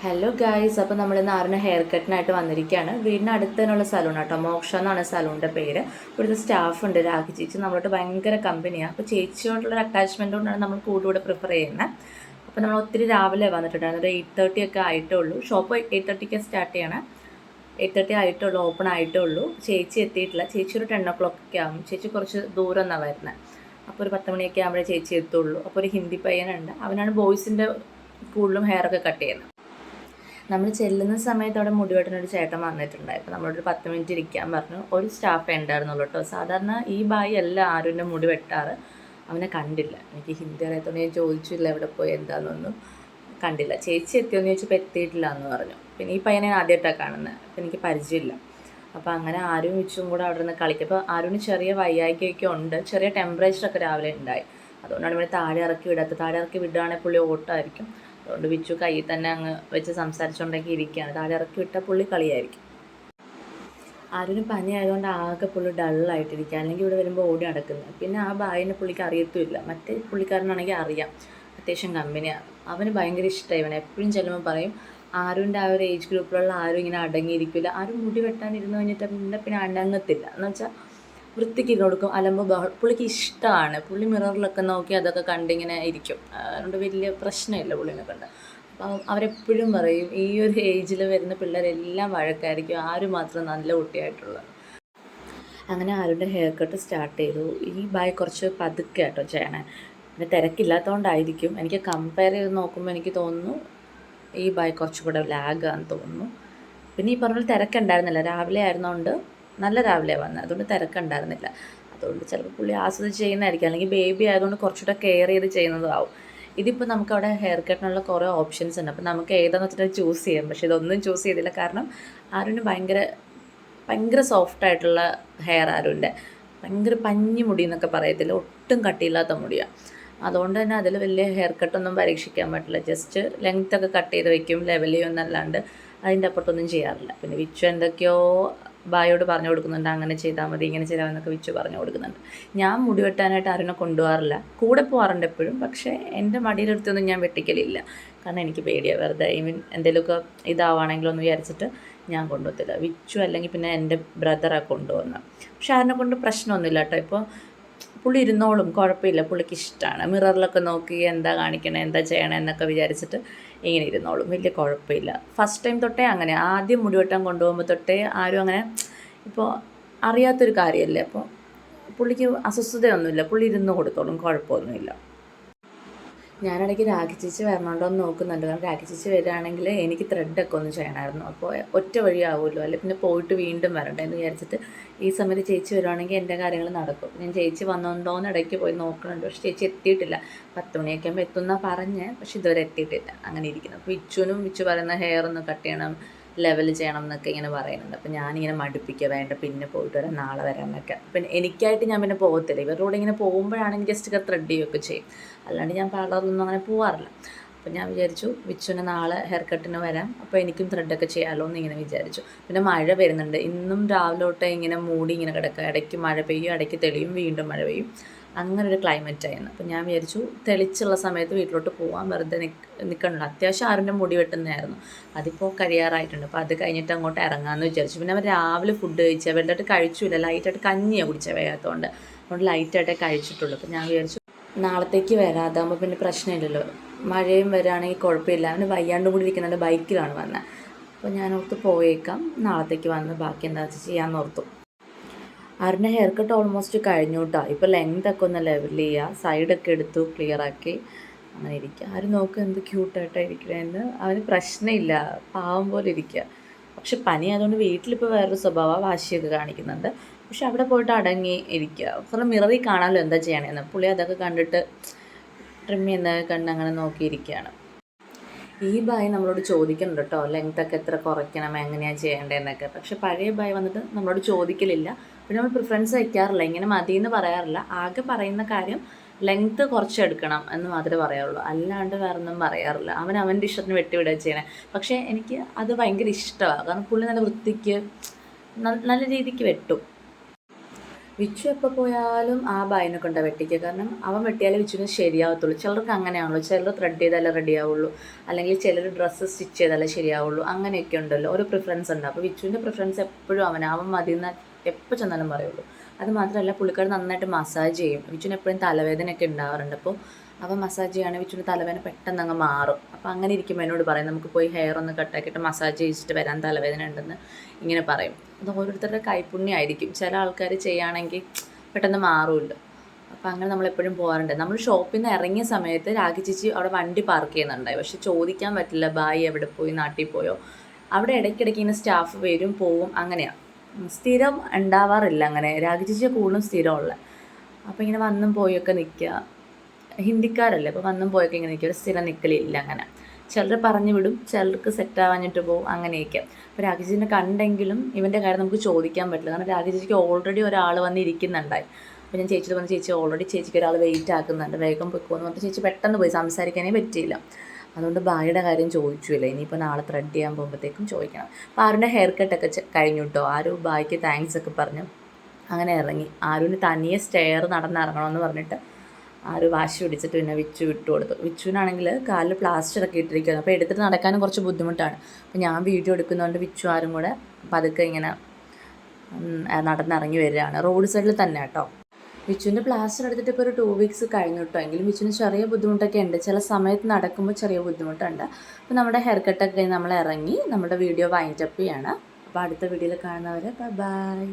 Hello guys, അപ്പോൾ നമ്മൾ ഇന്ന് ആറിന് ഹെയർ കട്ടിനായിട്ട് വന്നിരിക്കുകയാണ്. വീടിന് അടുത്ത് തന്നെയുള്ള സലൂൺ കേട്ടോ. മോക്ഷ എന്നാണ് സലൂണിൻ്റെ പേര്. ഇവിടുത്തെ സ്റ്റാഫ് ഉണ്ട്, രാഖി ചേച്ചി. നമ്മളോട്ട് ഭയങ്കര കമ്പനിയാണ്. അപ്പോൾ ചേച്ചിയോടുള്ളൊരു അറ്റാച്ച്മെൻറ്റ് കൊണ്ടാണ് നമ്മൾ കൂടുതൽ പ്രിഫർ ചെയ്യുന്നത്. അപ്പോൾ നമ്മൾ ഒത്തിരി രാവിലെ വന്നിട്ടുണ്ടായിരുന്നു. ഒരു 8:30 ഒക്കെ ആയിട്ടേ ഉള്ളൂ. ഷോപ്പ് 8:30 സ്റ്റാർട്ട് ചെയ്യണം. 8:30 ആയിട്ടേ ഉള്ളൂ, ഓപ്പൺ ആയിട്ടേ ഉള്ളൂ. ചേച്ചി എത്തിയിട്ടില്ല. ചേച്ചി ഒരു 10 o'clock ഒക്കെ ആകും. ചേച്ചി കുറച്ച് ദൂരം എന്നാണ് വരുന്നത്. അപ്പോൾ ഒരു 10 മണിയൊക്കെ ആകുമ്പോഴേ ചേച്ചി എത്തുള്ളൂ. അപ്പോൾ ഒരു ഹിന്ദി പയ്യനുണ്ട്, അവനാണ് ബോയ്സിൻ്റെ കൂടുതലും ഹെയറൊക്കെ കട്ട് ചെയ്യുന്നത്. നമ്മൾ ചെല്ലുന്ന സമയത്ത് അവിടെ മുടിവെട്ടുന്നൊരു ചേട്ടൻ വന്നിട്ടുണ്ടായിരുന്നു. നമ്മളൊരു 10 മിനിറ്റ് ഇരിക്കാൻ പറഞ്ഞു. ഒരു സ്റ്റാഫേ ഉണ്ടായിരുന്നുള്ളൂ കേട്ടോ. സാധാരണ ഈ ബായി അല്ല ആരും മുടി വെട്ടാറ്. അവനെ കണ്ടില്ല. എനിക്ക് ഹിന്ദി അറിയാത്തതുകൊണ്ട് ഞാൻ ചോദിച്ചില്ല എവിടെ പോയി എന്താണെന്നൊന്നും. കണ്ടില്ല. ചേച്ചി എത്തിയോന്ന് ചോദിച്ചപ്പോൾ എത്തിയിട്ടില്ല എന്ന് പറഞ്ഞു. പിന്നെ ഈ പയ്യനെ ആദ്യമായിട്ടാണ് കാണുന്നത്. അപ്പം എനിക്ക് പരിചയമില്ല. അപ്പോൾ അങ്ങനെ ആരും വിച്ചും കൂടെ അവിടെ നിന്ന് കളിക്കും. അപ്പോൾ ആരും ചെറിയ വയ്യായ്ക്കൊക്കെ ഉണ്ട്. ചെറിയ ടെമ്പറേച്ചറൊക്കെ രാവിലെ ഉണ്ടായി. അതുകൊണ്ടാണ് ഇവിടെ താഴെ ഇറക്കി വിടാത്തത്. താഴെ ഇറക്കി വിടുകയാണെങ്കിൽ പുള്ളി ഓട്ടമായിരിക്കും. അതുകൊണ്ട് വിച്ചു കയ്യിൽ തന്നെ അങ്ങ് വെച്ച് സംസാരിച്ചുകൊണ്ടൊക്കെ ഇരിക്കുകയാണ്. താഴെ ഇറക്കി വിട്ടാൽ പുള്ളി കളിയായിരിക്കും. ആരും പനി ആയതുകൊണ്ട് ആകെ പുള്ളി ഡള്ളായിട്ടിരിക്കുക. അല്ലെങ്കിൽ ഇവിടെ വരുമ്പോൾ ഓടി നടക്കുന്നത്. പിന്നെ ആ ബായിനെ പുള്ളിക്ക് അറിയത്തുമില്ല. മറ്റേ പുള്ളിക്കാരനാണെങ്കിൽ അറിയാം, അത്യാവശ്യം കമ്പനിയാണ്. അവന് ഭയങ്കര ഇഷ്ടമായി. ഇവനെ എപ്പോഴും ചെല്ലുമ്പോൾ പറയും ആരുൻ്റെ ആ ഒരു ഏജ് ഗ്രൂപ്പിലുള്ള ആരും ഇങ്ങനെ അടങ്ങിയിരിക്കില്ല. ആരും മുടി വെട്ടാനിരുന്ന് കഴിഞ്ഞിട്ട് പിന്നെ അടങ്ങത്തില്ല. എന്ന് വെച്ചാൽ വൃത്തിക്ക് ഇരുന്ന് കൊടുക്കും, അലമ്പ് പുള്ളിക്ക് ഇഷ്ടമാണ്. പുള്ളി മിററിലൊക്കെ നോക്കി അതൊക്കെ കണ്ടിങ്ങനെ ഇരിക്കും. അതുകൊണ്ട് വലിയ പ്രശ്നമില്ല പുള്ളിനെ കണ്ട്. അപ്പം അവരെപ്പോഴും പറയും ഈ ഒരു ഏജിൽ വരുന്ന പിള്ളേരെല്ലാം വഴക്കായിരിക്കും, ആരും മാത്രം നല്ല കുട്ടിയായിട്ടുള്ളത്. അങ്ങനെ ആരുടെ ഹെയർ കട്ട് സ്റ്റാർട്ട് ചെയ്തു. ഈ ബായ് കുറച്ച് പതുക്കെ കേട്ടോ ചെയ്യണേ. പിന്നെ തിരക്കില്ലാത്തതുകൊണ്ടായിരിക്കും. എനിക്ക് കമ്പയർ ചെയ്ത് നോക്കുമ്പോൾ എനിക്ക് തോന്നുന്നു ഈ ബായ് കുറച്ചുകൂടെ ലാഗാന്ന് തോന്നുന്നു. പിന്നെ ഈ പറഞ്ഞ തിരക്കുണ്ടായിരുന്നില്ല, രാവിലെ ആയിരുന്നതുകൊണ്ട് നല്ല രാവിലെ വന്നത്, അതുകൊണ്ട് തിരക്കുണ്ടായിരുന്നില്ല. അതുകൊണ്ട് ചിലപ്പോൾ പുള്ളി ആസ്വദിച്ച് ചെയ്യുന്നതായിരിക്കും. അല്ലെങ്കിൽ ബേബി ആയതുകൊണ്ട് കുറച്ചുകൂടെ കെയർ ചെയ്ത് ചെയ്യുന്നതാവും. ഇതിപ്പോൾ നമുക്കവിടെ ഹെയർ കട്ടിനുള്ള കുറേ ഓപ്ഷൻസ് ഉണ്ട്. അപ്പോൾ നമുക്ക് ഏതാണെന്ന് വെച്ചിട്ട് ചൂസ് ചെയ്യാം. പക്ഷേ ഇതൊന്നും ചൂസ് ചെയ്തില്ല. കാരണം ആരുവിന് ഭയങ്കര ഭയങ്കര സോഫ്റ്റായിട്ടുള്ള ഹെയർ ആരുവിൻ്റെ. ഭയങ്കര പഞ്ഞി മുടി എന്നൊക്കെ പറയത്തില്ല, ഒട്ടും കട്ടിയില്ലാത്ത മുടിയാണ്. അതുകൊണ്ട് തന്നെ അതിൽ വലിയ ഹെയർ കട്ടൊന്നും പരീക്ഷിക്കാൻ പറ്റില്ല. ജസ്റ്റ് ലെങ്ത്തൊക്കെ കട്ട് ചെയ്ത് വയ്ക്കും, ലെവൽ ചെയ്യുമെന്നല്ലാണ്ട് അതിൻ്റെ അപ്പുറത്തൊന്നും ചെയ്യാറില്ല. പിന്നെ വിച്ചു എന്തൊക്കെയോ ബായോട് പറഞ്ഞു കൊടുക്കുന്നുണ്ട്, അങ്ങനെ ചെയ്താൽ മതി ഇങ്ങനെ ചെയ്താൽ എന്നൊക്കെ വിച്ചു പറഞ്ഞു കൊടുക്കുന്നുണ്ട്. ഞാൻ മുടി വെട്ടാനായിട്ട് ആരും കൊണ്ടുപോകാറില്ല. കൂടെ പോകാറുണ്ട് എപ്പോഴും. പക്ഷേ എൻ്റെ മടിയിലെടുത്തൊന്നും ഞാൻ വെട്ടിക്കലില്ല. കാരണം എനിക്ക് പേടിയാണ്. വെറുതെ ഈവൻ എന്തെങ്കിലുമൊക്കെ ഇതാവുകയാണെങ്കിലോ എന്ന് വിചാരിച്ചിട്ട് ഞാൻ കൊണ്ടുപോകത്തില്ല. വിച്ചു അല്ലെങ്കിൽ പിന്നെ എൻ്റെ ബ്രദറാണ് കൊണ്ടുപോകുന്നത്. പക്ഷെ അതിനെ കൊണ്ട് പ്രശ്നമൊന്നുമില്ല കേട്ടോ. ഇപ്പോൾ പുള്ളി ഇരുന്നോളും, കുഴപ്പമില്ല. പുള്ളിക്ക് ഇഷ്ടമാണ്. മിററിലൊക്കെ നോക്കി എന്താ കാണിക്കണേ എന്താ ചെയ്യണേ എന്നൊക്കെ വിചാരിച്ചിട്ട് ഇങ്ങനെ ഇരുന്നോളും, വലിയ കുഴപ്പമില്ല. ഫസ്റ്റ് ടൈം തൊട്ടേ അങ്ങനെ, ആദ്യം മുടി വെട്ടാൻ കൊണ്ടുപോകുമ്പോൾ തൊട്ടേ ആരും അങ്ങനെ ഇപ്പോൾ അറിയാത്തൊരു കാര്യമല്ലേ. അപ്പോൾ പുള്ളിക്ക് അസ്വസ്ഥതയൊന്നുമില്ല. പുള്ളി ഇരുന്ന് കൊടുത്തോളും, കുഴപ്പമൊന്നുമില്ല. ഞാനിടയ്ക്ക് രാഖി ചേച്ചി വരണോണ്ടോ എന്ന് നോക്കുന്നുണ്ട്. കാരണം രാഖി ചേച്ചി വരികയാണെങ്കിൽ എനിക്ക് ത്രെഡൊക്കെ ഒന്ന് ചെയ്യണമായിരുന്നു. അപ്പോൾ ഒറ്റ വഴിയാവുമല്ലോ, അല്ലെങ്കിൽ പിന്നെ പോയിട്ട് വീണ്ടും വരണ്ടേ എന്ന് വിചാരിച്ചിട്ട് ഈ സമയത്ത് ചേച്ചി വരുവാണെങ്കിൽ എൻ്റെ കാര്യങ്ങൾ നടക്കും. ഞാൻ ചേച്ചി വന്നുണ്ടോ എന്ന് ഇടയ്ക്ക് പോയി നോക്കുന്നുണ്ട്. പക്ഷേ ചേച്ചി എത്തിയിട്ടില്ല. 10 മണിയൊക്കെ ആകുമ്പോൾ എത്തുമെന്നാണ് പറഞ്ഞ്, പക്ഷെ ഇതുവരെ എത്തിയിട്ടില്ല. അങ്ങനെ ഇരിക്കുന്നു. അപ്പോൾ വിച്ചു പറയുന്ന ഹെയർ ഒന്ന് കട്ട് ചെയ്യണം, ലെവൽ ചെയ്യണം എന്നൊക്കെ ഇങ്ങനെ പറയുന്നുണ്ട്. അപ്പോൾ ഞാനിങ്ങനെ മടുപ്പിക്കുക, വേണ്ട പിന്നെ പോയിട്ട് വരാം, നാളെ വരാമെന്നൊക്കെ. പിന്നെ എനിക്കായിട്ട് ഞാൻ പിന്നെ പോകത്തില്ല. ഇവരുടെ കൂടെ ഇങ്ങനെ പോകുമ്പോഴാണെങ്കിൽ ജസ്റ്റ് ത്രെഡ് ചെയ്യുകയൊക്കെ ചെയ്യും. അല്ലാണ്ട് ഞാൻ പാർലറിലൊന്നും അങ്ങനെ പോകാറില്ല. അപ്പോൾ ഞാൻ വിചാരിച്ചു വിച്ചുവിന് നാളെ ഹെയർ കട്ടിന് വരാം, അപ്പോൾ എനിക്കും ത്രെഡൊക്കെ ചെയ്യാമല്ലോ എന്ന് ഇങ്ങനെ വിചാരിച്ചു. പിന്നെ മഴ വരുന്നുണ്ട്. ഇന്നും രാവിലെ തൊട്ടേ ഇങ്ങനെ മൂടി ഇങ്ങനെ കിടക്കുക. ഇടയ്ക്ക് മഴ പെയ്യും, ഇടയ്ക്ക് തെളിയും, വീണ്ടും മഴ പെയ്യും. അങ്ങനെ ഒരു ക്ലൈമറ്റായിരുന്നു. അപ്പോൾ ഞാൻ വിചാരിച്ചു തെളിച്ചുള്ള സമയത്ത് വീട്ടിലോട്ട് പോകാൻ, വെറുതെ നിൽക്കണല്ലോ. അത്യാവശ്യം ആരുടെ മുടി വെട്ടുന്നതായിരുന്നു. അതിപ്പോൾ കഴിയാറായിട്ടുണ്ട്. അപ്പോൾ അത് കഴിഞ്ഞിട്ട് അങ്ങോട്ട് ഇറങ്ങാമെന്ന് വിചാരിച്ചു. പിന്നെ അവർ രാവിലെ ഫുഡ് കഴിച്ചാൽ വലുതായിട്ട് കഴിച്ചില്ല. ലൈറ്റായിട്ട് കഞ്ഞിയാണ് കുടിച്ചത് വയ്യാത്തതുകൊണ്ട്. അതുകൊണ്ട് ലൈറ്റായിട്ടേ കഴിച്ചിട്ടുള്ളൂ. അപ്പോൾ ഞാൻ വിചാരിച്ചു നാളത്തേക്ക് വരാം, അതാകുമ്പോൾ പിന്നെ പ്രശ്നമില്ലല്ലോ. മഴയും വരികയാണെങ്കിൽ കുഴപ്പമില്ല. അവന് വയ്യാണ്ടും കൂടി ഇരിക്കുന്നുണ്ട്, ബൈക്കിലാണ് വന്നത്. അപ്പോൾ ഞാൻ ഓർത്ത് പോയേക്കാം, നാളത്തേക്ക് വന്ന് ബാക്കി എന്താ വെച്ചാൽ ചെയ്യാമെന്ന് ഓർത്തു. ആരുടെ ഹെയർ കട്ട് ഓൾമോസ്റ്റ് കഴിഞ്ഞു കേട്ടോ. ഇപ്പോൾ ലെങ്തൊക്കെ ഒന്ന് ലെവൽ ചെയ്യുക, സൈഡൊക്കെ എടുത്തു ക്ലിയറാക്കി അങ്ങനെ ഇരിക്കുക. ആരും നോക്കുക എന്ത് ക്യൂട്ടായിട്ടാണ് ഇരിക്കണേന്ന്. അവന് പ്രശ്നമില്ല, പാവം പോലെ ഇരിക്കുക. പക്ഷെ പനി ആയതുകൊണ്ട് വീട്ടിലിപ്പോൾ വേറൊരു സ്വഭാവം, വാശിയൊക്കെ കാണിക്കുന്നുണ്ട്. പക്ഷെ അവിടെ പോയിട്ട് അടങ്ങി ഇരിക്കുക. കാരണം മിററിൽ കാണാമല്ലോ എന്താ ചെയ്യണേന്ന്. പുള്ളി അതൊക്കെ കണ്ടിട്ട് ട്രിം ചെയ്യുന്നതൊക്കെ കണ്ട് അങ്ങനെ നോക്കിയിരിക്കുകയാണ്. ഈ ബായ് നമ്മളോട് ചോദിക്കുന്നുണ്ട് കേട്ടോ, ലെങ്ത്തൊക്കെ എത്ര കുറയ്ക്കണം, എങ്ങനെയാണ് ചെയ്യേണ്ടതെന്നൊക്കെ. പക്ഷെ പഴയ ബായ് വന്നിട്ട് നമ്മളോട് ചോദിക്കലില്ല. പിന്നെ നമ്മൾ പ്രിഫറൻസ് വയ്ക്കാറില്ല, ഇങ്ങനെ മതിയെന്ന് പറയാറില്ല. ആകെ പറയുന്ന കാര്യം ലെങ്ത്ത് കുറച്ചെടുക്കണം എന്ന് മാത്രമേ പറയാറുള്ളൂ. അല്ലാണ്ട് വേറൊന്നും പറയാറില്ല. അവൻ്റെ ഇഷ്ടത്തിന് വെട്ടിവിടുക ചെയ്യണേ. പക്ഷേ എനിക്ക് അത് ഭയങ്കര ഇഷ്ടമാണ്. കാരണം പുള്ളി നല്ല വൃത്തിക്ക് നല്ല രീതിക്ക് വെട്ടും. വിച്ചു എപ്പോൾ പോയാലും ആ ബായിനെ കൊണ്ടാണ് വെട്ടിക്കുക. കാരണം അവൻ വെട്ടിയാലേ വിച്ചുവിന് ശരിയാവത്തുള്ളൂ. ചിലർക്ക് അങ്ങനെയാണല്ലോ, ചിലർ ത്രെഡ് ചെയ്താലേ റെഡിയാവുള്ളൂ, അല്ലെങ്കിൽ ചിലർ ഡ്രസ്സ് സ്റ്റിച്ച് ചെയ്താലേ ശരിയാവുള്ളൂ. അങ്ങനെയൊക്കെ ഉണ്ടല്ലോ, ഓരോ പ്രിഫറൻസ് ഉണ്ട്. അപ്പോൾ വിച്ചുവിൻ്റെ പ്രിഫറൻസ് എപ്പോഴും അവൻ മതി എന്ന് എപ്പോൾ ചെന്നാലും പറയുള്ളൂ. അത് മാത്രമല്ല പുള്ളിക്കാർ നന്നായിട്ട് മസാജ് ചെയ്യും. വിച്ചുവിന് എപ്പോഴും തലവേദനയൊക്കെ ഉണ്ടാവാറുണ്ട്. അപ്പോൾ അവൻ മസാജ് ചെയ്യുകയാണെങ്കിൽ വിച്ചുവിന് തലവേദന പെട്ടെന്ന് അങ്ങ് മാറും. അപ്പോൾ അങ്ങനെ ഇരിക്കുമ്പോൾ എന്നോട് പറയും, നമുക്ക് പോയി ഹെയർ ഒന്ന് കട്ടാക്കിയിട്ട് മസാജ് ചെയ്യിച്ചിട്ട് വരാൻ, തലവേദന ഉണ്ടെന്ന് ഇങ്ങനെ പറയും. അത് ഓരോരുത്തരുടെ കൈപ്പുണ്യമായിരിക്കും. ചില ആൾക്കാർ ചെയ്യുകയാണെങ്കിൽ പെട്ടെന്ന് മാറുമല്ലോ. അപ്പോൾ അങ്ങനെ നമ്മളെപ്പോഴും പോകാറുണ്ട്. നമ്മൾ ഷോപ്പിൽ നിന്ന് ഇറങ്ങിയ സമയത്ത് രാഖി ചേച്ചി അവിടെ വണ്ടി പാർക്ക് ചെയ്യുന്നുണ്ടായി. പക്ഷെ ചോദിക്കാൻ പറ്റില്ല, ബായി എവിടെ പോയി, നാട്ടിൽ പോയോ. അവിടെ ഇടയ്ക്കിടയ്ക്ക് ഇങ്ങനെ സ്റ്റാഫ് വരും പോവും, അങ്ങനെയാണ്. സ്ഥിരം ഉണ്ടാവാറില്ല അങ്ങനെ. രാഖി ചേച്ചിയെ കൂടുതലും സ്ഥിരമുള്ള. അപ്പോൾ ഇങ്ങനെ വന്നും പോയൊക്കെ നിൽക്കുക. ഹിന്ദിക്കാരല്ലേ, അപ്പോൾ വന്നും പോയൊക്കെ ഇങ്ങനെ നിൽക്കുക. ഒരു സ്ഥിരം നിൽക്കലില്ല അങ്ങനെ. ചിലർ പറഞ്ഞു വിടും, ചിലർക്ക് സെറ്റ് ആവാഞ്ഞിട്ട് പോകും, അങ്ങനെയൊക്കെ. അപ്പോൾ രാഖി ചേച്ചിനെ കണ്ടെങ്കിലും ഇവൻ്റെ കാര്യം നമുക്ക് ചോദിക്കാൻ പറ്റില്ല. കാരണം രാഖി ചേച്ചിക്ക് ഓൾറെഡി ഒരാൾ വന്നിരിക്കുന്നുണ്ടായി. അപ്പോൾ ഞാൻ ചേച്ചിയോട് പറഞ്ഞ്, ചേച്ചി ഓൾറെഡി ചേച്ചിക്ക് ഒരാൾ വെയിറ്റ് ആക്കുന്നുണ്ട്, വേഗം പൊയ്ക്കോന്ന് പറഞ്ഞിട്ട് ചേച്ചി പെട്ടെന്ന് പോയി, സംസാരിക്കാനേ പറ്റിയില്ല. അതുകൊണ്ട് ബായിയുടെ കാര്യം ചോദിച്ചില്ല. ഇനിയിപ്പോൾ നാളെ ത്രെഡ് ചെയ്യാൻ പോകുമ്പോഴത്തേക്കും ചോദിക്കണം. അപ്പോൾ ആരുടെ ഹെയർ കട്ടൊക്കെ കഴിഞ്ഞു കേട്ടോ. ആരും ബായിക്ക് താങ്ക്സ് ഒക്കെ പറഞ്ഞു അങ്ങനെ ഇറങ്ങി. ആരുവിന് തനിയെ സ്റ്റെയർ നടന്നിറങ്ങണമെന്ന് പറഞ്ഞിട്ട് ആര് വാശി പിടിച്ചിട്ട് പിന്നെ വിച്ചു വിട്ടു കൊടുത്തു. വിച്ചുവിനാണെങ്കിൽ കാലിൽ പ്ലാസ്റ്ററൊക്കെ ഇട്ടിരിക്കുന്നു. അപ്പോൾ എടുത്തിട്ട് നടക്കാനും കുറച്ച് ബുദ്ധിമുട്ടാണ്. അപ്പോൾ ഞാൻ വീഡിയോ എടുക്കുന്നതുകൊണ്ട് വിച്ചു ആരും കൂടെ പതുക്കെ ഇങ്ങനെ നടന്നിറങ്ങി വരികയാണ്. റോഡ് സൈഡിൽ തന്നെ കേട്ടോ. വിച്ചുവിൻ്റെ പ്ലാസ്റ്റർ എടുത്തിട്ട് ഇപ്പോൾ ഒരു 2 വീക്സ് കഴിഞ്ഞു കേട്ടോ. എങ്കിലും വിച്ചുവിന് ചെറിയ ബുദ്ധിമുട്ടൊക്കെ ഉണ്ട്. ചില സമയത്ത് നടക്കുമ്പോൾ ചെറിയ ബുദ്ധിമുട്ടുണ്ട്. അപ്പോൾ നമ്മുടെ ഹെയർ കട്ടൊക്കെ നമ്മൾ ഇറങ്ങി നമ്മുടെ വീഡിയോ വൈൻഡപ്പ് ചെയ്യാണ്. അപ്പോൾ അടുത്ത വീഡിയോയിൽ കാണുന്നവരെ ബൈ.